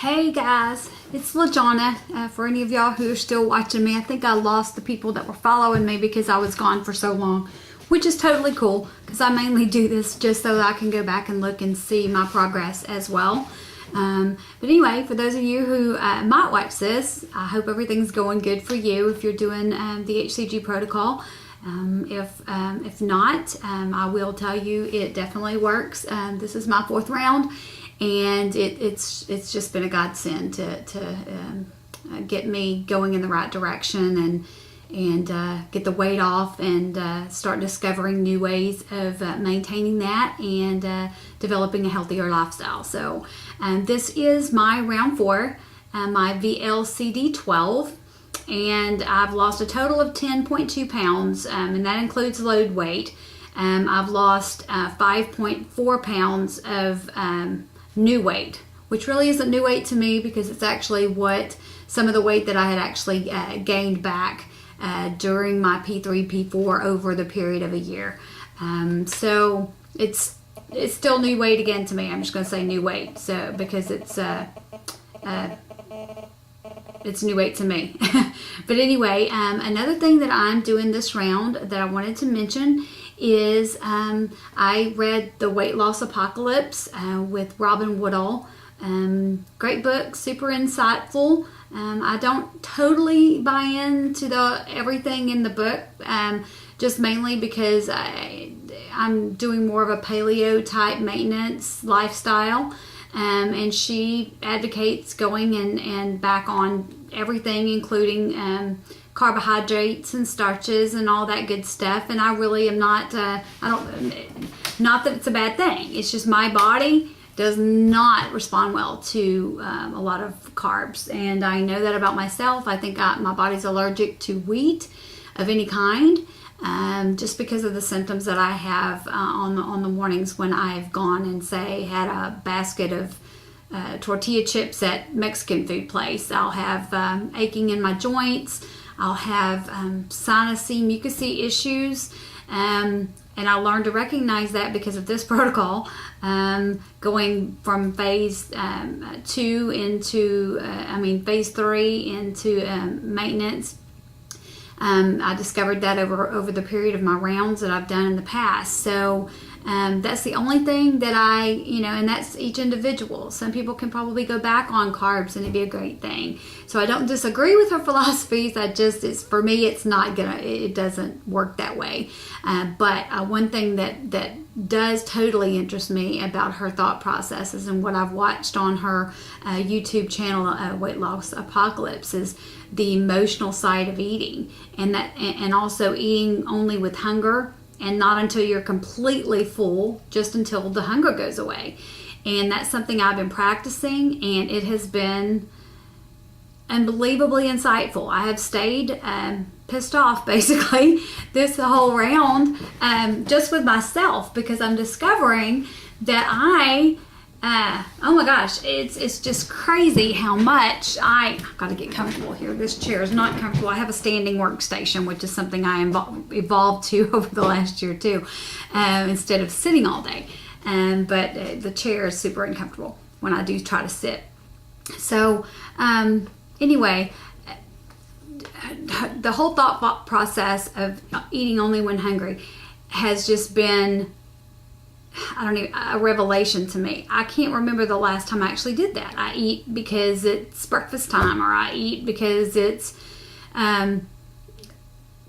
Hey guys, it's LaJonna. For any of y'all who are still watching me, I think I lost the people that were following me because I was gone for so long, which is totally cool because I mainly do this just so that I can go back and look and see my progress as well. But anyway, for those of you who might watch this, I hope everything's going good for you if you're doing the HCG protocol. If not, I will tell you it definitely works. This is my 4th round. And it's just been a godsend to get me going in the right direction and get the weight off and start discovering new ways of maintaining that and developing a healthier lifestyle. So this is my round 4, my VLCD 12, and I've lost a total of 10.2 pounds, and that includes load weight. I've lost 5.4 pounds of new weight, which really isn't new weight to me because it's actually what some of the weight that I had actually gained back during my P3, P4 over the period of a year. So it's still new weight again to me. I'm just going to say new weight, so because it's new weight to me. But anyway, another thing that I'm doing this round that I wanted to mention is I read The Weight Loss Apocalypse with Robin Woodall. Great book, super insightful. I don't totally buy into everything in the book, just mainly because I'm doing more of a paleo type maintenance lifestyle. And she advocates going and back on everything, including carbohydrates and starches and all that good stuff. And I really am not, not that it's a bad thing. It's just my body does not respond well to a lot of carbs. And I know that about myself. I think my body's allergic to wheat of any kind. Just because of the symptoms that I have on the mornings when I've gone and say had a basket of tortilla chips at Mexican food place. I'll have aching in my joints. I'll have sinusy, mucousy issues. And I learned to recognize that because of this protocol, going from phase 2 into, phase 3 into maintenance. I discovered that over the period of my rounds that I've done in the past. So that's the only thing that and that's each individual. Some people can probably go back on carbs and it'd be a great thing. So I don't disagree with her philosophies. For me, it doesn't work that way. But one thing that does totally interest me about her thought processes and what I've watched on her YouTube channel, Weight Loss Apocalypse, is the emotional side of eating, and also eating only with hunger and not until you're completely full, just until the hunger goes away. And that's something I've been practicing, and it has been unbelievably insightful. I have stayed pissed off basically this whole round just with myself, because I'm discovering that oh my gosh, it's just crazy how much I've got to get comfortable here. This chair is not comfortable. I have a standing workstation, which is something I evolved to over the last year too, instead of sitting all day. But the chair is super uncomfortable when I do try to sit. So anyway, the whole thought process of eating only when hungry has just been a revelation to me. I can't remember the last time I actually did that. I eat because it's breakfast time, or I eat because it's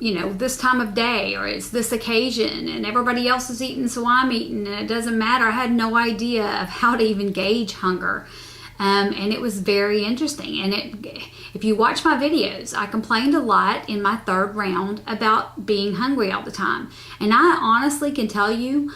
this time of day, or it's this occasion and everybody else is eating, so I'm eating, and it doesn't matter. I had no idea of how to even gauge hunger. And it was very interesting. And if you watch my videos, I complained a lot in my 3rd round about being hungry all the time. And I honestly can tell you,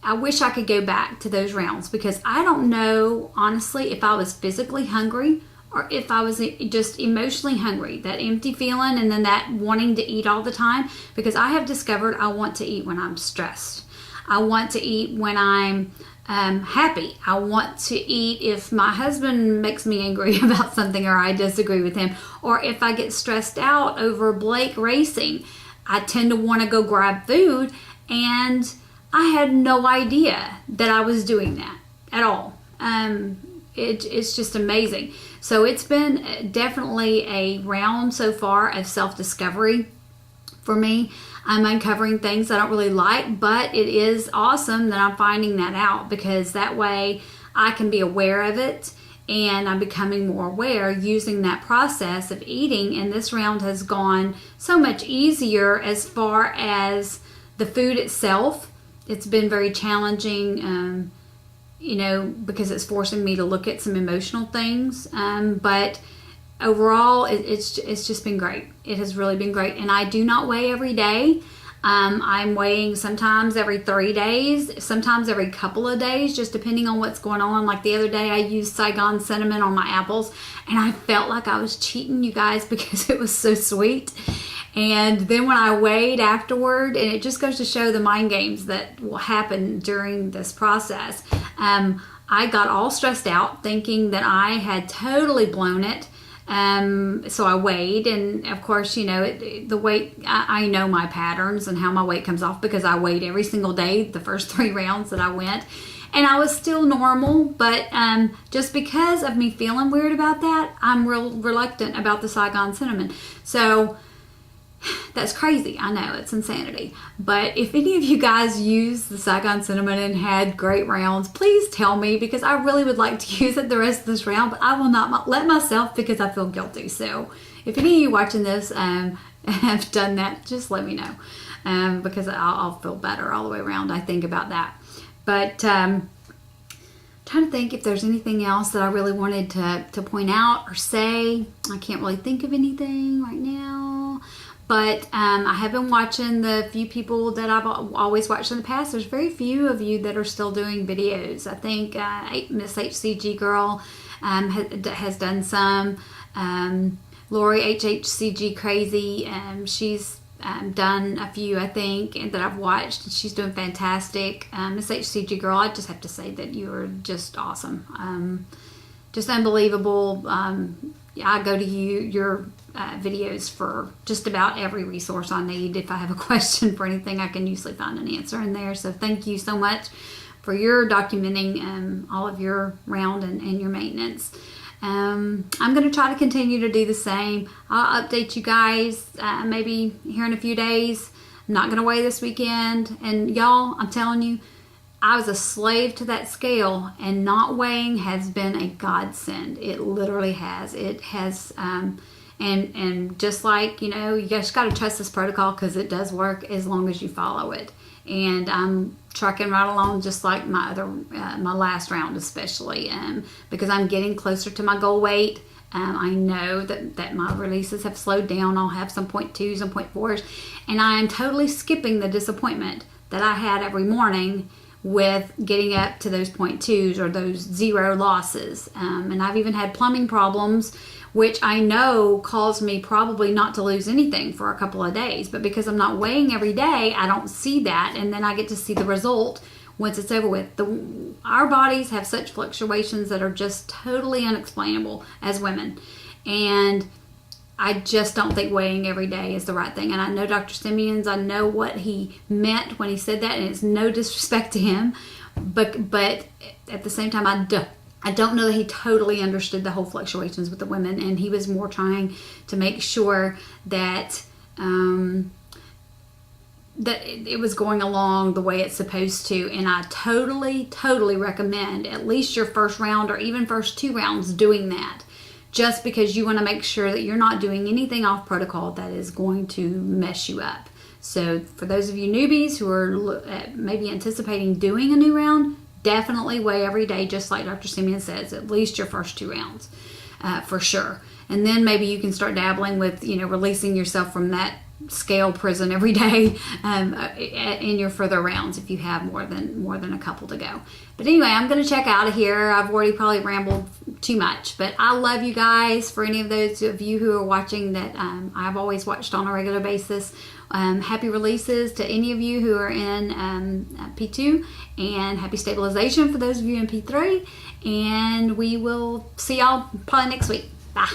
I wish I could go back to those rounds, because I don't know, honestly, if I was physically hungry or if I was just emotionally hungry, that empty feeling and then that wanting to eat all the time, because I have discovered I want to eat when I'm stressed. I want to eat when I'm happy. I want to eat if my husband makes me angry about something or I disagree with him, or if I get stressed out over Blake racing. I tend to want to go grab food, and I had no idea that I was doing that at all. it's just amazing. So it's been definitely a round so far of self-discovery for me. I'm uncovering things I don't really like, but it is awesome that I'm finding that out, because that way I can be aware of it, and I'm becoming more aware using that process of eating. And this round has gone so much easier as far as the food itself. It's been very challenging, because it's forcing me to look at some emotional things. But overall, it's just been great. It has really been great. And I do not weigh every day. I'm weighing sometimes every 3 days, sometimes every couple of days, just depending on what's going on. Like the other day, I used Saigon cinnamon on my apples, and I felt like I was cheating, you guys, because it was so sweet. And then when I weighed afterward, and it just goes to show the mind games that will happen during this process, I got all stressed out thinking that I had totally blown it. So I weighed, and of course, the weight, I know my patterns and how my weight comes off, because I weighed every single day the first 3 rounds that I went, and I was still normal. But just because of me feeling weird about that, I'm real reluctant about the Saigon cinnamon. So that's crazy. I know, it's insanity. But if any of you guys use the Saigon cinnamon and had great rounds, please tell me, because I really would like to use it the rest of this round, but I will not let myself, because I feel guilty. So if any of you watching this have done that, just let me know, because I'll feel better all the way around. I think about that. But trying to think if there's anything else that I really wanted to point out or say. I can't really think of anything right now. But I have been watching the few people that I've always watched in the past. There's very few of you that are still doing videos. I think Miss HCG Girl has done some. Lori HCG Crazy, she's done a few, I think, that I've watched. She's doing fantastic. Miss HCG Girl, I just have to say that you are just awesome. Just unbelievable. I go to your videos for just about every resource I need. If I have a question for anything, I can usually find an answer in there. So thank you so much for your documenting all of your round and your maintenance. I'm going to try to continue to do the same. I'll update you guys maybe here in a few days. I'm not going to weigh this weekend. And y'all, I'm telling you, I was a slave to that scale, and not weighing has been a godsend. It literally has. It has, and just like, you guys got to trust this protocol, because it does work as long as you follow it. And I'm trucking right along, just like my last round, especially, because I'm getting closer to my goal weight. I know that my releases have slowed down. I'll have some 0.2s and 0.4s, and I am totally skipping the disappointment that I had every morning with getting up to those 0.2s or those 0 losses. And I've even had plumbing problems, which I know caused me probably not to lose anything for a couple of days. But because I'm not weighing every day, I don't see that. And then I get to see the result once it's over with. Our bodies have such fluctuations that are just totally unexplainable as women. And I just don't think weighing every day is the right thing. And I know Dr. Simeon's, I know what he meant when he said that, and it's no disrespect to him, but at the same time, I don't know that he totally understood the whole fluctuations with the women, and he was more trying to make sure that that it was going along the way it's supposed to. And I totally recommend at least your first round or even first 2 rounds doing that, just because you want to make sure that you're not doing anything off protocol that is going to mess you up. So for those of you newbies who are maybe anticipating doing a new round, definitely weigh every day, just like Dr. Simeon says, at least your first 2 rounds, for sure. And then maybe you can start dabbling with, releasing yourself from that scale prison every day in your further rounds, if you have more than a couple to go. But anyway, I'm going to check out of here. I've already probably rambled too much, but I love you guys. For any of those of you who are watching that I've always watched on a regular basis, happy releases to any of you who are in P2, and happy stabilization for those of you in P3, and we will see y'all probably next week. Bye.